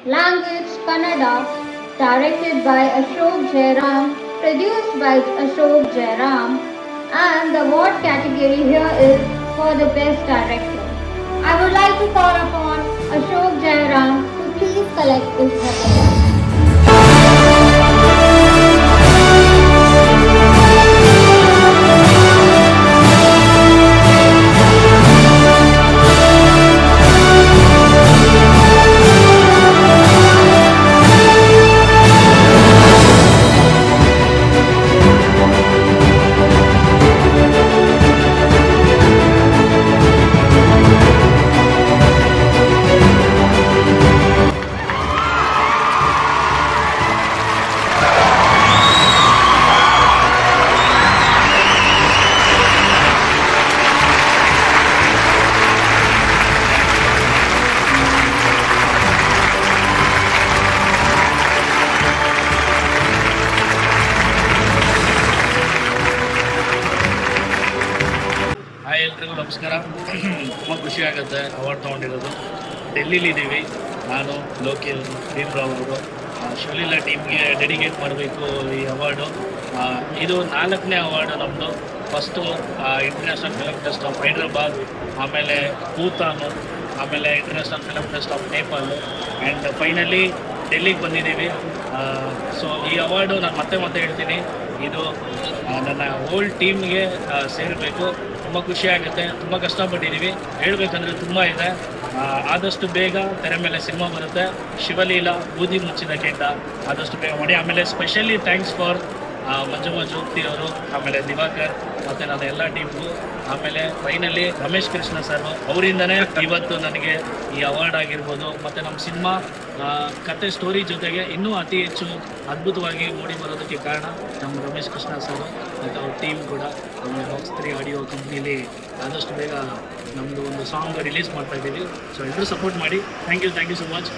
Language Kannada, directed by Ashok Jairam, produced by Ashok Jairam, and the award category here is for the best director. I would like to call upon Ashok Jairam to please collect this award. Hi ಎಲ್ರಿಗೂ ನಮಸ್ಕಾರ. ತುಂಬ ಖುಷಿ ಆಗುತ್ತೆ award ತೊಗೊಂಡಿರೋದು. ಡೆಲ್ಲಿಲಿದ್ದೀವಿ ನಾನು, local Bhimrao ಅವರು. ಶೋಲಿಲಾ ಟೀಮ್ಗೆ dedicate ಮಾಡಬೇಕು ಈ ಅವಾರ್ಡು. ಇದು 4ನೇ ಅವಾರ್ಡು ನಮ್ಮದು. First international film fest of Hyderabad, ಆಮೇಲೆ ಭೂತಾನು, ಆಮೇಲೆ international film fest of Nepal, and finally ಡೆಲ್ಲಿಗೆ ಬಂದಿದ್ದೀವಿ. ಸೊ ಈ ಅವಾರ್ಡು ನಾನು ಮತ್ತೆ ಹೇಳ್ತೀನಿ, ಇದು ನನ್ನ ಓಲ್ಡ್ ಟೀಮ್ಗೆ ಸೇರಬೇಕು. ತುಂಬ ಖುಷಿ ಆಗುತ್ತೆ. ತುಂಬ ಕಷ್ಟಪಟ್ಟಿದ್ದೀವಿ. ಹೇಳಬೇಕಂದ್ರೆ ತುಂಬ ಇದೆ. ಆದಷ್ಟು ಬೇಗ ತೆರೆ ಮೇಲೆ ಸಿನಿಮಾ ಬರುತ್ತೆ. ಶಿವಲೀಲಾ, ಬೂದಿ ಮುಚ್ಚಿದ ಕೆಂಡ ಆದಷ್ಟು ಬೇಗ ಮಾಡಿ. ಆಮೇಲೆ ಸ್ಪೆಷಲಿ ಥ್ಯಾಂಕ್ಸ್ ಫಾರ್ ಮಂಜುಮಾ ಜೋಗ್ತಿ ಅವರು, ಆಮೇಲೆ ದಿವಾಕರ್ ಮತ್ತು ನನ್ನ ಎಲ್ಲ ಟೀಮ್ಗೂ. ಆಮೇಲೆ ಫೈನಲಿ ರಮೇಶ್ ಕೃಷ್ಣ ಸರ್, ಅವರಿಂದನೇ ಇವತ್ತು ನನಗೆ ಈ ಅವಾರ್ಡ್ ಆಗಿರ್ಬೋದು, ಮತ್ತು ನಮ್ಮ ಸಿನಿಮಾ ಕತೆ ಸ್ಟೋರಿ ಜೊತೆಗೆ ಇನ್ನೂ ಅತಿ ಹೆಚ್ಚು ಅದ್ಭುತವಾಗಿ ಮೂಡಿ ಬರೋದಕ್ಕೆ ಕಾರಣ ನಮ್ಮ ರಮೇಶ್ ಕೃಷ್ಣ ಸರ್ ಮತ್ತು ಅವ್ರ ಟೀಮ್ ಕೂಡ. ಆಮೇಲೆ ಬಾಕ್ಸ್ 3 ಆಡಿಯೋ ಕಂಪ್ನಿಲಿ ಆದಷ್ಟು ಬೇಗ ನಮ್ಮದು ಒಂದು ಸಾಂಗ್ ರಿಲೀಸ್ ಮಾಡ್ತಾ ಇದ್ದೀವಿ. ಸೊ ಎಲ್ಲರೂ ಸಪೋರ್ಟ್ ಮಾಡಿ. Thank you so much.